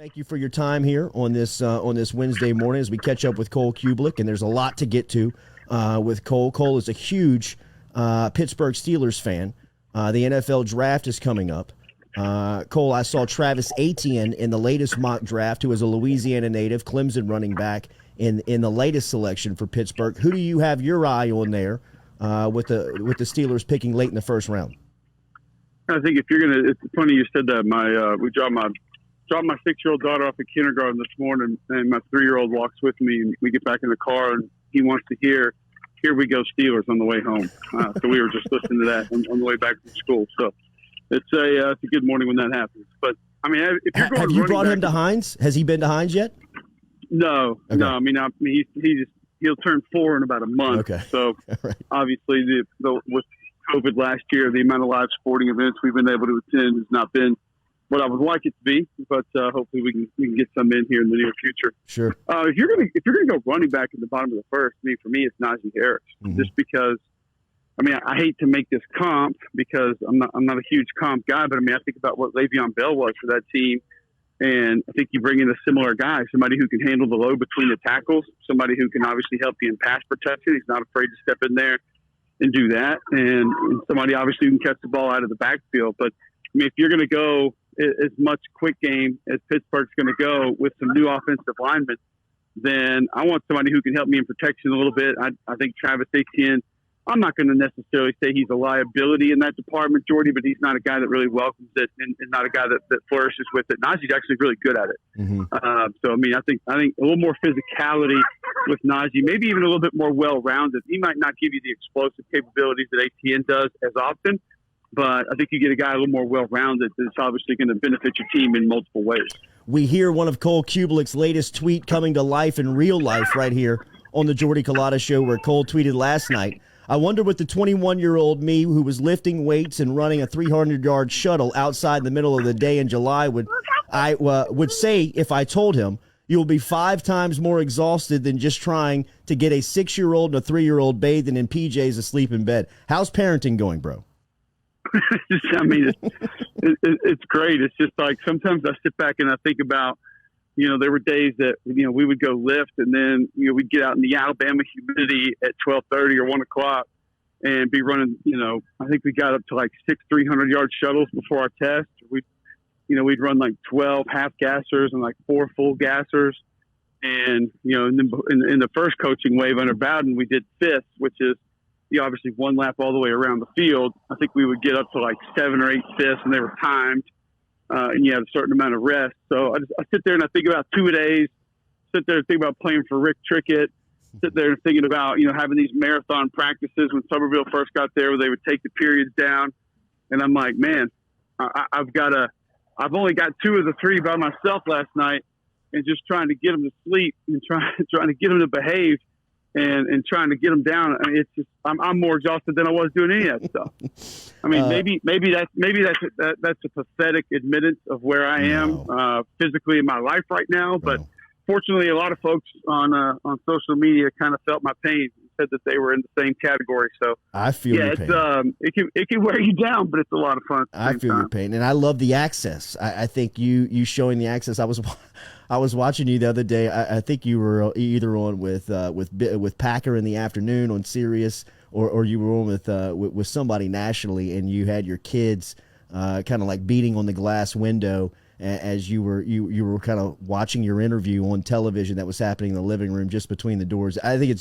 Thank you for your time here on this Wednesday morning as we catch up with Cole Cubelic, and there's a lot to get to with Cole. Cole is a huge Pittsburgh Steelers fan. The NFL draft is coming up. Cole, I saw Travis Etienne in the latest mock draft, who is a Louisiana native, Clemson running back in the latest selection for Pittsburgh. Who do you have your eye on there with the Steelers picking late in the first round? I think if you're gonna, it's funny you said that. We dropped my 6-year-old daughter off at kindergarten this morning, and my 3-year-old walks with me, and we get back in the car, and he wants to hear "Here We Go Steelers" on the way home. So we were just listening to that on the way back from school. So it's a good morning when that happens. But I mean, if you're going, have you brought him to Heinz? Has he been to Heinz yet? No, okay. No. I mean, he'll turn 4 in about a month. Okay. So right. Obviously, with COVID last year, the amount of live sporting events we've been able to attend has not been what I would like it to be, but hopefully we can get some in here in the near future. Sure. If you're gonna go running back in the bottom of the first, I mean, for me it's Najee Harris, just because. I mean, I hate to make this comp because I'm not a huge comp guy, but I mean, I think about what Le'Veon Bell was for that team, and I think you bring in a similar guy, somebody who can handle the load between the tackles, somebody who can obviously help you in pass protection. He's not afraid to step in there and do that, and somebody obviously who can catch the ball out of the backfield. But I mean, if you're going to go as much quick game as Pittsburgh's going to go with some new offensive linemen, then I want somebody who can help me in protection a little bit. I think Travis Etienne, I'm not going to necessarily say he's a liability in that department, Jordy, but he's not a guy that really welcomes it and not a guy that flourishes with it. Najee's actually really good at it. So, I mean, I think a little more physicality with Najee, maybe even a little bit more well-rounded. He might not give you the explosive capabilities that Etienne does as often, but I think you get a guy a little more well-rounded that's obviously going to benefit your team in multiple ways. We hear one of Cole Cubelic's latest tweet coming to life in real life right here on the Jordy Culotta Show, where Cole tweeted last night, "I wonder what the 21-year-old me who was lifting weights and running a 300-yard shuttle outside in the middle of the day in July would say if I told him, you'll be 5 times more exhausted than just trying to get a 6-year-old and a 3-year-old bathing in PJs asleep in bed." How's parenting going, bro? I mean, it's great. It's just like sometimes I sit back and I think about, there were days that, we would go lift and then, we'd get out in the Alabama humidity at 12:30 or 1 o'clock and be running, I think we got up to like 6 300-yard shuttles before our test. We'd run like 12 half gassers and like 4 full gassers. And, in the first coaching wave under Bowden, we did fifths, which is, obviously 1 lap all the way around the field. I think we would get up to like 7 or 8 fifths, and they were timed, and you had a certain amount of rest. So I sit there and I think about 2-a-days, sit there and think about playing for Rick Trickett, sit there and thinking about, having these marathon practices when Somerville first got there where they would take the periods down. And I'm like, man, I've only got 2 of the 3 by myself last night, and just trying to get them to sleep and trying to get them to behave. And trying to get them down. I mean, it's just I'm more exhausted than I was doing any of that stuff. I mean, maybe that's a pathetic admittance of where I am physically in my life right now. But fortunately, a lot of folks on social media kind of felt my pain and said that they were in the same category. So I feel your pain. It can wear you down, but it's a lot of fun. I feel your pain, and I love the access. I think you showing the access. I was watching you the other day. I think you were either on with Packer in the afternoon on Sirius, or you were on with somebody nationally, and you had your kids kind of like beating on the glass window as you were kind of watching your interview on television that was happening in the living room just between the doors. I think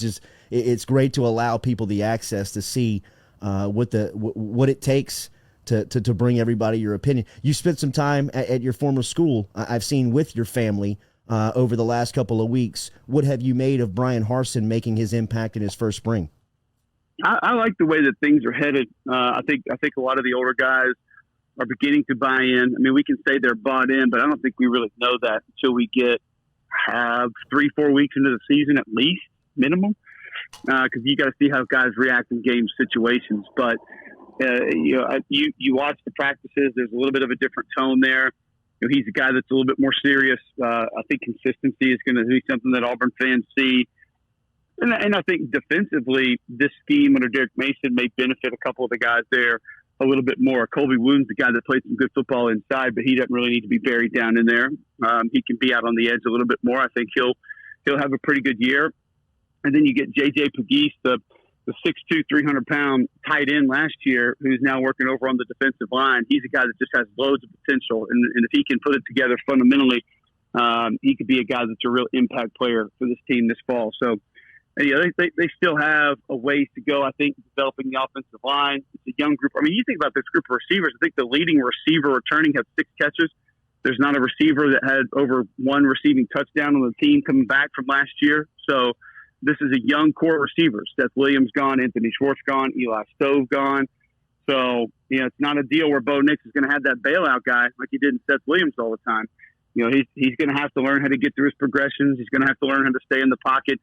it's great to allow people the access to see what it takes to bring everybody your opinion. You spent some time at your former school, I've seen, with your family over the last couple of weeks. What have you made of Brian Harsin making his impact in his first spring? I like the way that things are headed. I think a lot of the older guys are beginning to buy in. I mean, we can say they're bought in, but I don't think we really know that until we get 3-4 weeks into the season at least, minimum, because you got to see how guys react in game situations. But you watch the practices. There's a little bit of a different tone there. He's a guy that's a little bit more serious. I think consistency is going to be something that Auburn fans see. And I think defensively, this scheme under Derek Mason may benefit a couple of the guys there a little bit more. Colby Woon's the guy that played some good football inside, but he doesn't really need to be buried down in there. He can be out on the edge a little bit more. I think he'll have a pretty good year. And then you get J.J. Pegues, the 6'2", 300-pound tight end last year, who's now working over on the defensive line. He's a guy that just has loads of potential, and if he can put it together fundamentally, he could be a guy that's a real impact player for this team this fall. So, they still have a ways to go, I think, developing the offensive line. It's a young group. I mean, you think about this group of receivers, I think the leading receiver returning has 6 catches. There's not a receiver that had over 1 receiving touchdown on the team coming back from last year. So this is a young core receiver. Seth Williams gone, Anthony Schwartz gone, Eli Stove gone. So, it's not a deal where Bo Nix is going to have that bailout guy like he did in Seth Williams all the time. He's going to have to learn how to get through his progressions. He's going to have to learn how to stay in the pocket.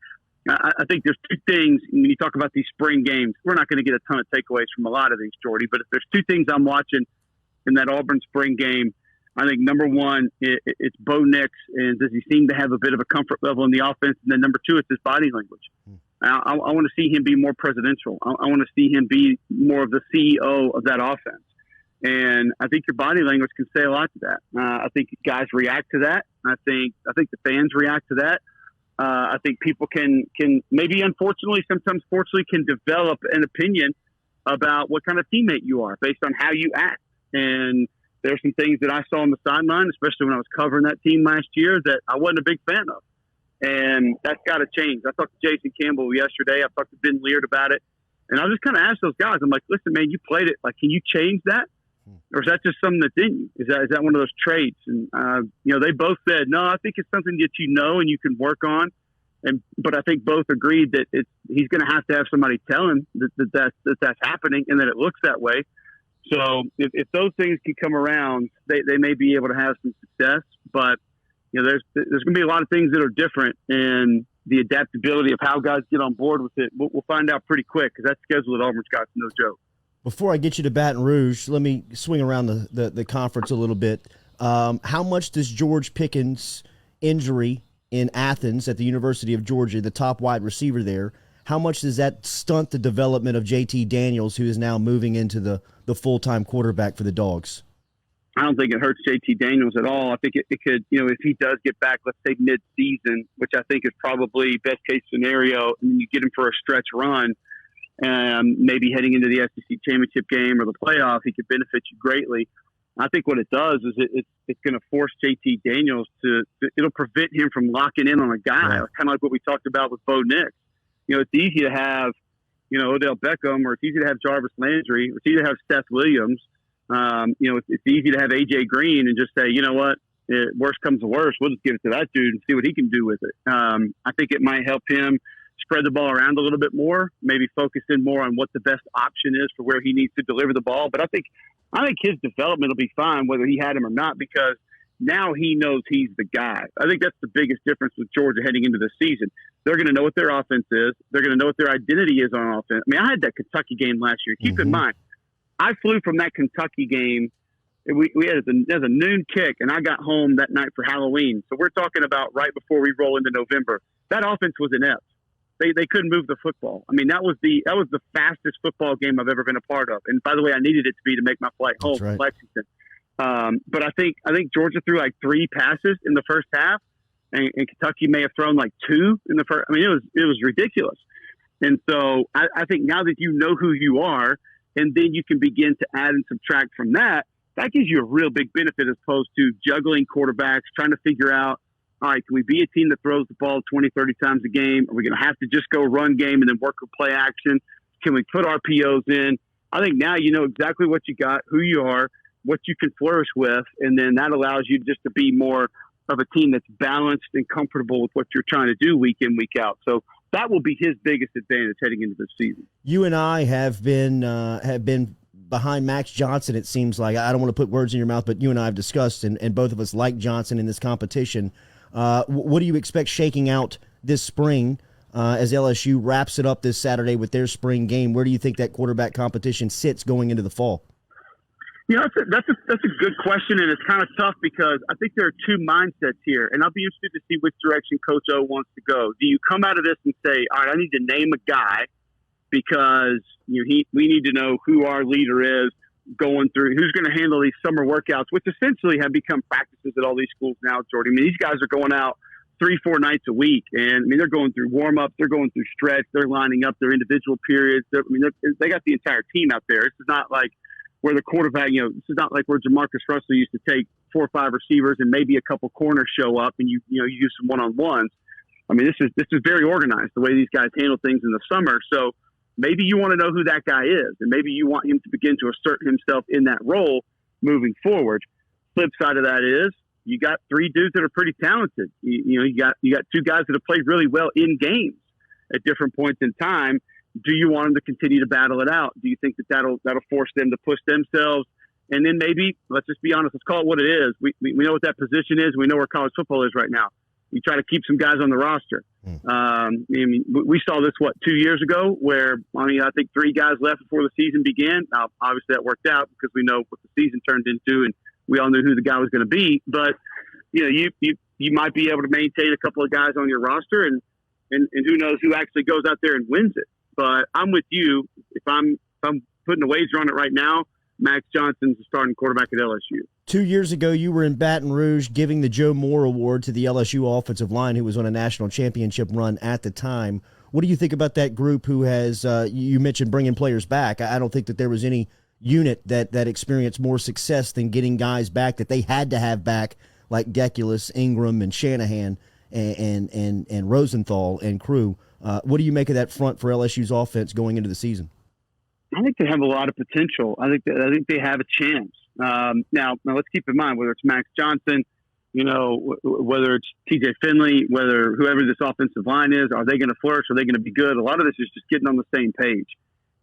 I think there's 2 things when you talk about these spring games. We're not going to get a ton of takeaways from a lot of these, Jordy, but if there's 2 things I'm watching in that Auburn spring game, I think number 1, it's Bo Nix, and does he seem to have a bit of a comfort level in the offense? And then number 2, it's his body language. I want to see him be more presidential. I want to see him be more of the CEO of that offense. And I think your body language can say a lot to that. I think guys react to that. I think the fans react to that. I think people can maybe, unfortunately, sometimes fortunately, can develop an opinion about what kind of teammate you are based on how you act. And there's some things that I saw on the sideline, especially when I was covering that team last year, that I wasn't a big fan of. And that's got to change. I talked to Jason Campbell yesterday. I talked to Ben Leard about it. And I just kind of asked those guys, I'm like, listen, man, you played it. Like, can you change that? Or is that just something that's in you? Is that one of those traits? And, they both said, no, I think it's something that and you can work on. But I think both agreed that he's going to have somebody tell him that's happening and that it looks that way. So if those things can come around, they may be able to have some success. But there's going to be a lot of things that are different, and the adaptability of how guys get on board with it, we'll find out pretty quick, because that schedule at Auburn, Scott's no joke. Before I get you to Baton Rouge, let me swing around the conference a little bit. How much does George Pickens' injury in Athens at the University of Georgia, the top wide receiver there, how much does that stunt the development of JT Daniels, who is now moving into the full-time quarterback for the Dogs? I don't think it hurts JT Daniels at all. I think it could, if he does get back, let's say mid-season, which I think is probably best-case scenario, and you get him for a stretch run, maybe heading into the SEC championship game or the playoff, he could benefit you greatly. I think what it does is it's going to force JT Daniels it'll prevent him from locking in on a guy, kind of like what we talked about with Bo Nix. It's easy to have, Odell Beckham, or it's easy to have Jarvis Landry, or it's easy to have Seth Williams. It's easy to have AJ Green and just say, you know what, worst comes to worst, we'll just give it to that dude and see what he can do with it. I think it might help him spread the ball around a little bit more, maybe focus in more on what the best option is for where he needs to deliver the ball. But I think his development will be fine whether he had him or not, because now he knows he's the guy. I think that's the biggest difference with Georgia heading into the season. They're going to know what their offense is. They're going to know what their identity is on offense. I mean, I had that Kentucky game last year. Keep in mind, I flew from that Kentucky game. We had a noon kick, and I got home that night for Halloween. So we're talking about right before we roll into November. That offense was inept. They couldn't move the football. I mean, that was the fastest football game I've ever been a part of. And by the way, I needed it to be to make my flight home from Lexington. But I think Georgia threw like 3 passes in the first half, and Kentucky may have thrown like 2 in the first. I mean, it was ridiculous. And so I think now that you know who you are, and then you can begin to add and subtract from that, that gives you a real big benefit as opposed to juggling quarterbacks, trying to figure out, all right, can we be a team that throws the ball 20, 30 times a game? Are we going to have to just go run game and then work with play action? Can we put RPOs in? I think now you know exactly what you got, who you are, what you can flourish with, and then that allows you just to be more of a team that's balanced and comfortable with what you're trying to do week in, week out. So that will be his biggest advantage heading into this season. You and I have been behind Max Johnson, it seems like. I don't want to put words in your mouth, but you and I have discussed, and both of us like Johnson in this competition. What do you expect shaking out this spring as LSU wraps it up this Saturday with their spring game? Where do you think that quarterback competition sits going into the fall? That's a good question, and it's kind of tough because I think there are 2 mindsets here, and I'll be interested to see which direction Coach O wants to go. Do you come out of this and say, all right, I need to name a guy because we need to know who our leader is, going through, who's going to handle these summer workouts, which essentially have become practices at all these schools now, Jordy. I mean, these guys are going out 3-4 nights a week, and I mean, they're going through warm-ups, they're going through stretch, they're lining up their individual periods. They got the entire team out there. This is not like where the quarterback, this is not like where Jamarcus Russell used to take 4 or 5 receivers and maybe a couple corners show up and you use some one-on-ones. I mean, this is very organized, the way these guys handle things in the summer. So maybe you want to know who that guy is, and maybe you want him to begin to assert himself in that role moving forward. Flip side of that is you got 3 dudes that are pretty talented. You got 2 guys that have played really well in games at different points in time. Do you want them to continue to battle it out? Do you think that that'll force them to push themselves? And then maybe, let's just be honest, let's call it what it is. We know what that position is. We know where college football is right now. You try to keep some guys on the roster. I mean, we saw this, 2 years ago, where, I think 3 guys left before the season began. Now, obviously that worked out because we know what the season turned into, and we all knew who the guy was going to be. But, you might be able to maintain a couple of guys on your roster, and who knows who actually goes out there and wins it. But I'm with you. If I'm putting a wager on it right now, Max Johnson's the starting quarterback at LSU. 2 years ago, you were in Baton Rouge giving the Joe Moore Award to the LSU offensive line, who was on a national championship run at the time. What do you think about that group who has, you mentioned bringing players back. I don't think that there was any unit that experienced more success than getting guys back that they had to have back, like Deculus, Ingram, and Shanahan, and Rosenthal and crew. What do you make of that front for LSU's offense going into the season? I think they have a lot of potential. I think they have a chance. Now let's keep in mind, whether it's Max Johnson, whether it's TJ Finley, whether whoever this offensive line is, are they going to flourish? Are they going to be good? A lot of this is just getting on the same page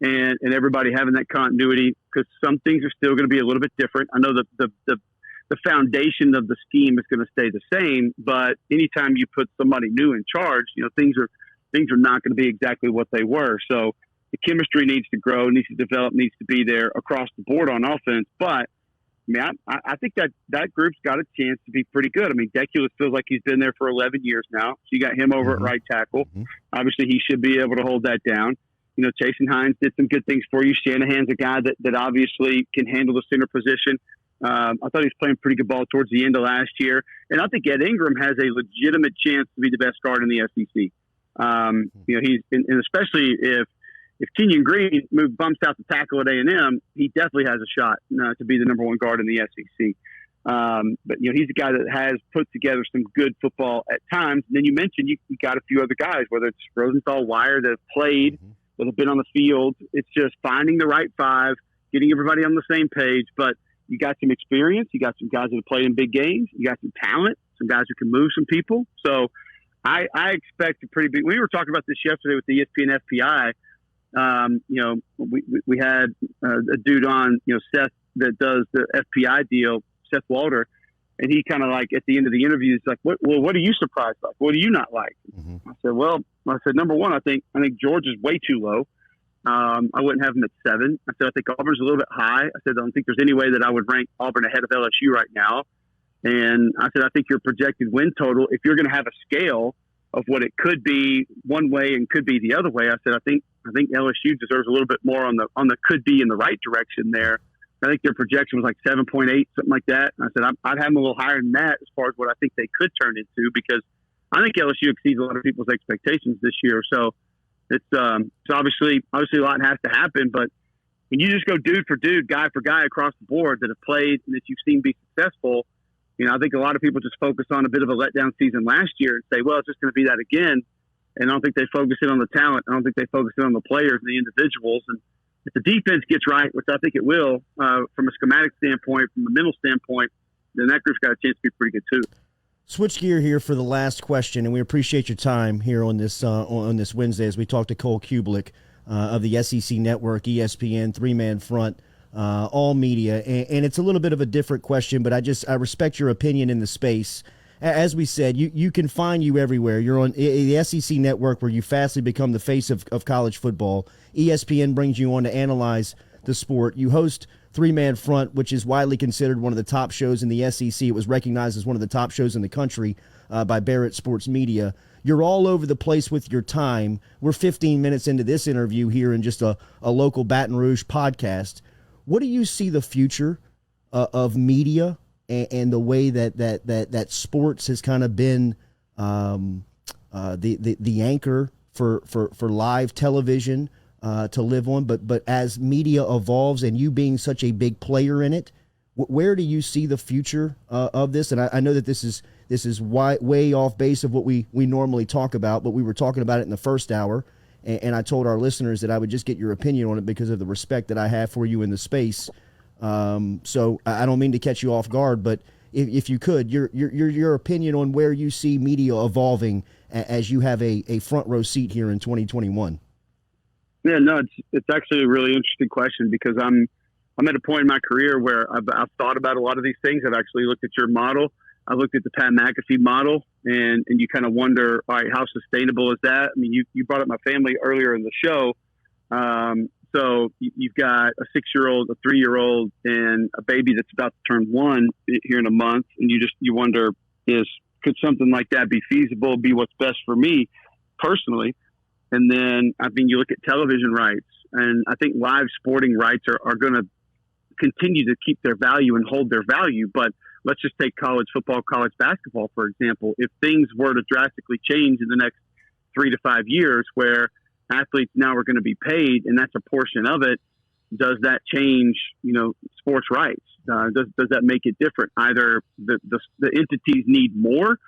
and everybody having that continuity, because some things are still going to be a little bit different. I know the foundation of the scheme is going to stay the same, but anytime you put somebody new in charge, things are not going to be exactly what they were. So the chemistry needs to grow, needs to develop, needs to be there across the board on offense. But I think that group's got a chance to be pretty good. I mean, Deculus feels like he's been there for 11 years now. So you got him over at right tackle. Obviously, he should be able to hold that down. Jason Hines did some good things for you. Shanahan's a guy that obviously can handle the center position. I thought he was playing pretty good ball towards the end of last year. And I think Ed Ingram has a legitimate chance to be the best guard in the SEC. He's and especially if Kenyon Green bumps out the tackle at A&M, he definitely has a shot to be the number 1 guard in the SEC. But he's a guy that has put together some good football at times. And then you mentioned you got a few other guys, whether it's Rosenthal, Wire, that have played, that have been on the field. It's just finding the right 5, getting everybody on the same page. But you got some experience. You got some guys that have played in big games. You got some talent, some guys who can move some people. So I expect a pretty big – we were talking about this yesterday with the ESPN FPI. We had a dude on, Seth, that does the FPI deal, Seth Walter, and he kind of like at the end of the interview, he's like, what are you surprised by? What do you not like? I said, number 1, I think George is way too low. I wouldn't have him at 7. I said, I think Auburn's a little bit high. I said, I don't think there's any way that I would rank Auburn ahead of LSU right now. And I said, I think your projected win total, if you're going to have a scale of what it could be one way and could be the other way, I said, I think LSU deserves a little bit more on the could be in the right direction there. I think their projection was like 7.8, something like that. And I said, I'd have them a little higher than that as far as what I think they could turn into, because I think LSU exceeds a lot of people's expectations this year. So it's obviously a lot has to happen, but when you just go dude for dude, guy for guy across the board that have played and that you've seen be successful, I think a lot of people just focus on a bit of a letdown season last year and say, well, it's just going to be that again. And I don't think they focus in on the talent. I don't think they focus in on the players and the individuals. And if the defense gets right, which I think it will, from a schematic standpoint, from a mental standpoint, then that group's got a chance to be pretty good too. Switch gear here for the last question, and we appreciate your time here on this Wednesday as we talk to Cole Cubelic of the SEC Network, ESPN, 3-man front, all media. And it's a little bit of a different question, but I respect your opinion in the space. As we said, you can find you everywhere. You're on the SEC Network, where you fastly become the face of college football. ESPN brings you on to analyze the sport. You host 3-Man Front, which is widely considered one of the top shows in the SEC. It was recognized as one of the top shows in the country by Barrett Sports Media. You're all over the place with your time. We're 15 minutes into this interview here in just a local Baton Rouge podcast. what do you see the future of media and the way that sports has kind of been the anchor for live television to live on, but as media evolves and you being such a big player in it, where do you see the future of this? And I know that this is way off base of what we normally talk about, but we were talking about it in the first hour, and I told our listeners that I would just get your opinion on it because of the respect that I have for you in the space. So I don't mean to catch you off guard, but if you could, your opinion on where you see media evolving as you have a front row seat here in 2021. Yeah, no, it's actually a really interesting question because I'm at a point in my career where I've thought about a lot of these things. I've actually looked at your model. I looked at the Pat McAfee model, and you kind of wonder, all right, how sustainable is that? I mean, you brought up my family earlier in the show. So you've got a 6-year-old, a 3-year-old, and a baby that's about to turn 1 here in a month, and you wonder, could something like that be feasible, be what's best for me personally? And then, I mean, you look at television rights, and I think live sporting rights are going to continue to keep their value and hold their value. But let's just take college football, college basketball, for example. If things were to drastically change in the next 3 to 5 years where athletes now are going to be paid, and that's a portion of it, does that change, sports rights? Does that make it different? Either the entities need more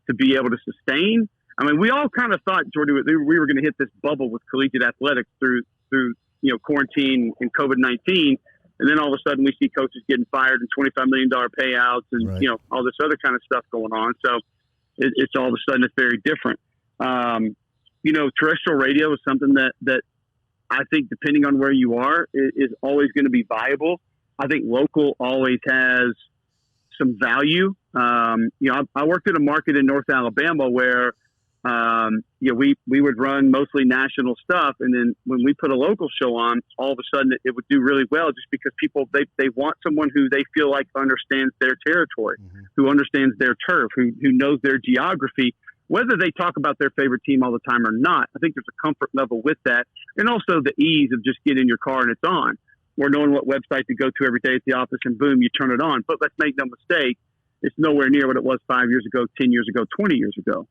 to be able to sustain. I mean, we all kind of thought, Jordy, we were going to hit this bubble with collegiate athletics through quarantine and COVID-19. And then all of a sudden we see coaches getting fired and $25 million payouts and, right. All this other kind of stuff going on. So it's all of a sudden it's very different. Terrestrial radio is something that I think, depending on where you are, is always going to be viable. I think local always has some value. I worked in a market in North Alabama where, we would run mostly national stuff. And then when we put a local show on, all of a sudden it would do really well just because people, they want someone who they feel like understands their territory, mm-hmm. who understands their turf, who knows their geography, whether they talk about their favorite team all the time or not. I think there's a comfort level with that. And also the ease of just getting in your car and it's on, or knowing what website to go to every day at the office and boom, you turn it on. But let's make no mistake, it's nowhere near what it was 5 years ago, 10 years ago, 20 years ago.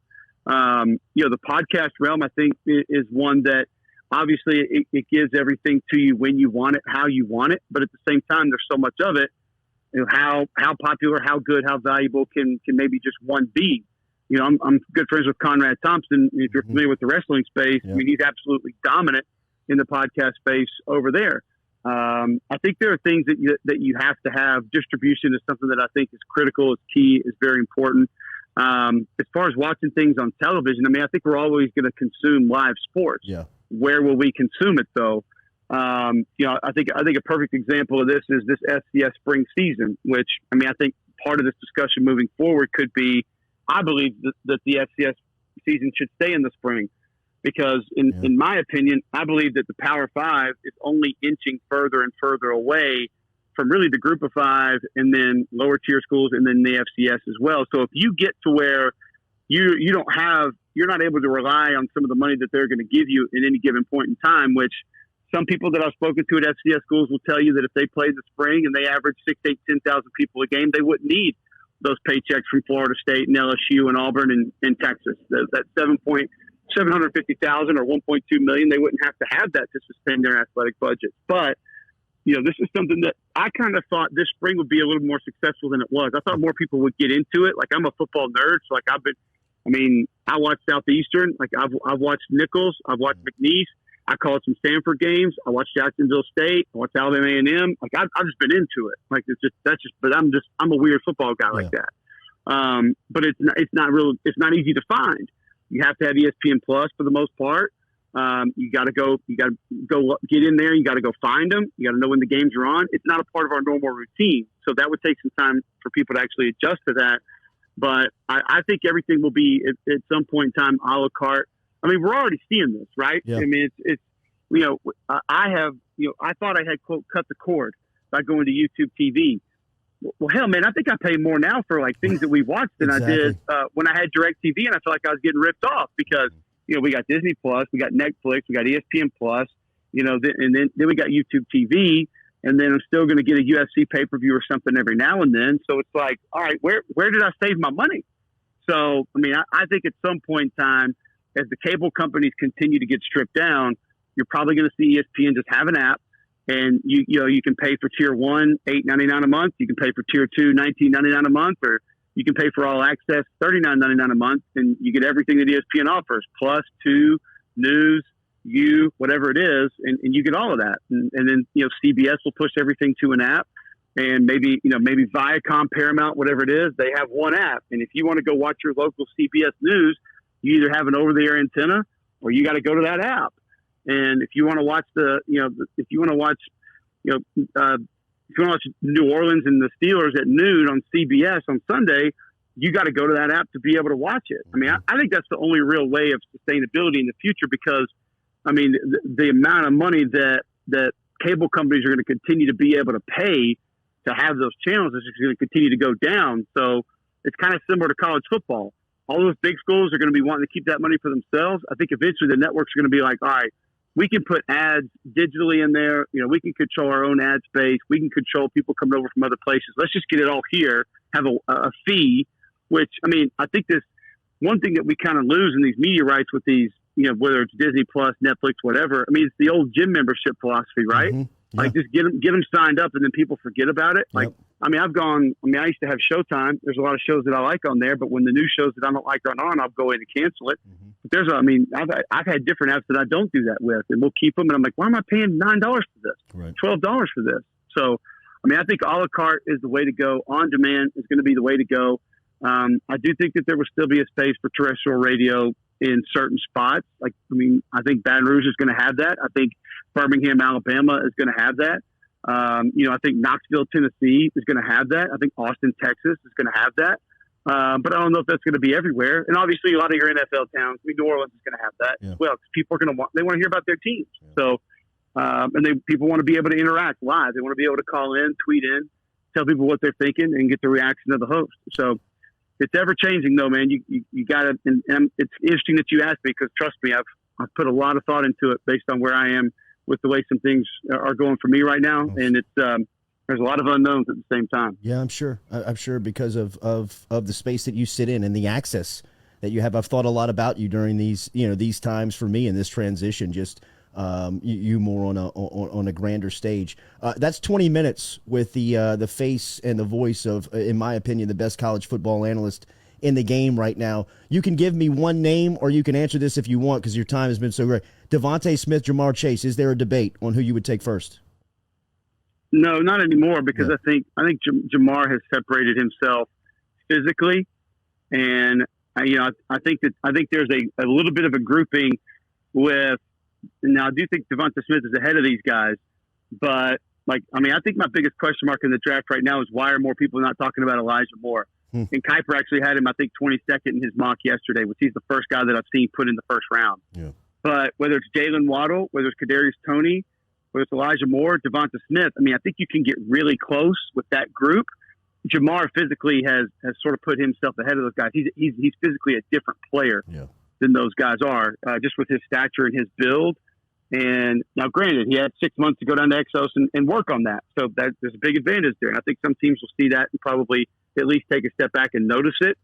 The podcast realm, I think, is one that obviously it gives everything to you when you want it, how you want it. But at the same time, there's so much of it. How popular, how good, how valuable can maybe just one be? I'm good friends with Conrad Thompson. If you're familiar with the wrestling space, yeah. I mean, he's absolutely dominant in the podcast space over there. I think there are things that you have to have. Distribution is something that I think is critical, is key, is very important. As far as watching things on television, I mean, I think we're always going to consume live sports. Yeah. Where will we consume it though? I think a perfect example of this is this FCS spring season, which, I mean, I think part of this discussion moving forward could be, I believe that the FCS season should stay in the spring because in my opinion, I believe that the Power Five is only inching further and further away from really the Group of Five and then lower tier schools and then the FCS as well. So if you get to where you're not able to rely on some of the money that they're going to give you at any given point in time, which some people that I've spoken to at FCS schools will tell you that if they played the spring and they averaged 6,000, 8,000, 10,000 people a game, they wouldn't need those paychecks from Florida State and LSU and Auburn and Texas. That 750,000 or 1.2 million, they wouldn't have to have that to sustain their athletic budget. But this is something that I kind of thought this spring would be a little more successful than it was. I thought more people would get into it. Like, I'm a football nerd, so I watched Southeastern. Like, I've watched Nichols, I've watched McNeese. I called some Stanford games. I watched Jacksonville State. I watched Alabama A&M. Like, I've just been into it. Like, but I'm a weird football guy like that. But it's not easy to find. You have to have ESPN Plus for the most part. You got to go get in there. You got to go find them. You got to know when the games are on. It's not a part of our normal routine. So that would take some time for people to actually adjust to that. But I think everything will be at some point in time a la carte. I mean, we're already seeing this, right? Yeah. I mean, I thought I had, quote, cut the cord by going to YouTube TV. Well, hell, man, I think I pay more now for like things that we watched than exactly. I did when I had DirecTV, and I felt like I was getting ripped off because we got Disney Plus, we got Netflix, we got ESPN Plus, and then we got YouTube TV. and then I'm still going to get a UFC pay-per-view or something every now and then. So it's like, all right, where did I save my money? So, I mean, I think at some point in time, as the cable companies continue to get stripped down, you're probably going to see ESPN just have an app, and you can pay for tier one, $8.99 a month. You can pay for tier two, $19.99 a month, or you can pay for all access, $39.99 a month, and you get everything that ESPN offers, plus two, news, whatever it is, and you get all of that. And then, CBS will push everything to an app, and maybe Viacom, Paramount, whatever it is, they have one app. And if you want to go watch your local CBS News, you either have an over-the-air antenna or you got to go to that app. And if you want to watch if you want to watch New Orleans and the Steelers at noon on CBS on Sunday, you got to go to that app to be able to watch it. I mean, I think that's the only real way of sustainability in the future, because, I mean, the amount of money that cable companies are going to continue to be able to pay to have those channels is just going to continue to go down. So it's kind of similar to college football. All those big schools are going to be wanting to keep that money for themselves. I think eventually the networks are going to be like, all right, we can put ads digitally in there. We can control our own ad space. We can control people coming over from other places. Let's just get it all here, have a fee, which, I mean, I think this one thing that we kind of lose in these media rights with these, whether it's Disney Plus, Netflix, whatever. I mean, it's the old gym membership philosophy, right? Mm-hmm. Yeah. Like, just get them signed up, and then people forget about it. Like, I mean, I used to have Showtime. There's a lot of shows that I like on there, but when the new shows that I don't like are on, I'll go in and cancel it. Mm-hmm. But I've had different apps that I don't do that with, and we'll keep them. And I'm like, why am I paying $9 for this? Right. $12 for this? So, I mean, I think a la carte is the way to go. On demand is going to be the way to go. I do think that there will still be a space for terrestrial radio in certain spots. Like, I mean, I think Baton Rouge is going to have that. I think Birmingham, Alabama is going to have that. I think Knoxville, Tennessee is going to have that. I think Austin, Texas is going to have that. But I don't know if that's going to be everywhere. And obviously, a lot of your NFL towns, I mean, New Orleans is going to have that as well, because people are going to want to hear about their teams. Yeah. So, people want to be able to interact live. They want to be able to call in, tweet in, tell people what they're thinking, and get the reaction of the host. So, it's ever changing, though, man. You got to, and it's interesting that you asked me, because trust me, I've put a lot of thought into it based on where I am with the way some things are going for me right now, and it's there's a lot of unknowns at the same time. Yeah, I'm sure. I'm sure, because of the space that you sit in and the access that you have. I've thought a lot about you during these times for me in this transition. Just you more on a grander stage. That's 20 minutes with the face and the voice of, in my opinion, the best college football analyst in the game right now. You can give me one name, or you can answer this if you want, because your time has been so great. Devontae Smith, Jamar Chase. Is there a debate on who you would take first? No, not anymore, because I think Jamar has separated himself physically, and I think there's a little bit of a grouping with. Now, I do think Devonta Smith is ahead of these guys, but I think my biggest question mark in the draft right now is, why are more people not talking about Elijah Moore? And Kuiper actually had him, I think, 22nd in his mock yesterday, which he's the first guy that I've seen put in the first round. Yeah. But whether it's Jalen Waddle, whether it's Kadarius Toney, whether it's Elijah Moore, Devonta Smith, I think you can get really close with that group. Jamar physically has sort of put himself ahead of those guys. He's physically a different player. Yeah. Than those guys are, just with his stature and his build. And now, granted, he had 6 months to go down to Exos and work on that. So there's a big advantage there. And I think some teams will see that and probably at least take a step back and notice it.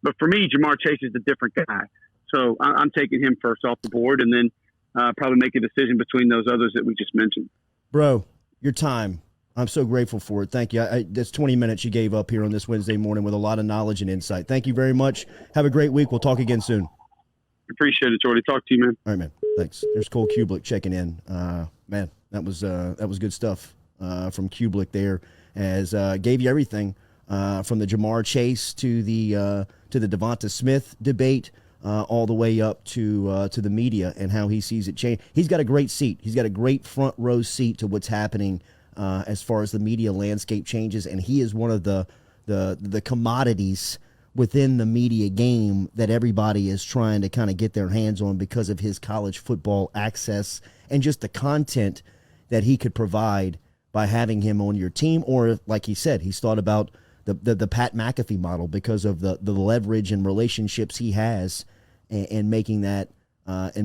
But for me, Jamar Chase is a different guy. So I'm taking him first off the board, and then probably make a decision between those others that we just mentioned. Bro, your time. I'm so grateful for it. Thank you. That's 20 minutes you gave up here on this Wednesday morning with a lot of knowledge and insight. Thank you very much. Have a great week. We'll talk again soon. Appreciate it, Jordy. Talk to you, man. All right, man. Thanks. There's Cole Cubelic checking in. Man, that was good stuff from Cubelic there, as gave you everything from the Jamar Chase to the Devonta Smith debate, all the way up to the media and how he sees it change. He's got a great seat. He's got a great front row seat to what's happening as far as the media landscape changes, and he is one of the commodities within the media game that everybody is trying to kind of get their hands on because of his college football access and just the content that he could provide by having him on your team. Or, like he said, he's thought about the Pat McAfee model because of the leverage and relationships he has and making that work.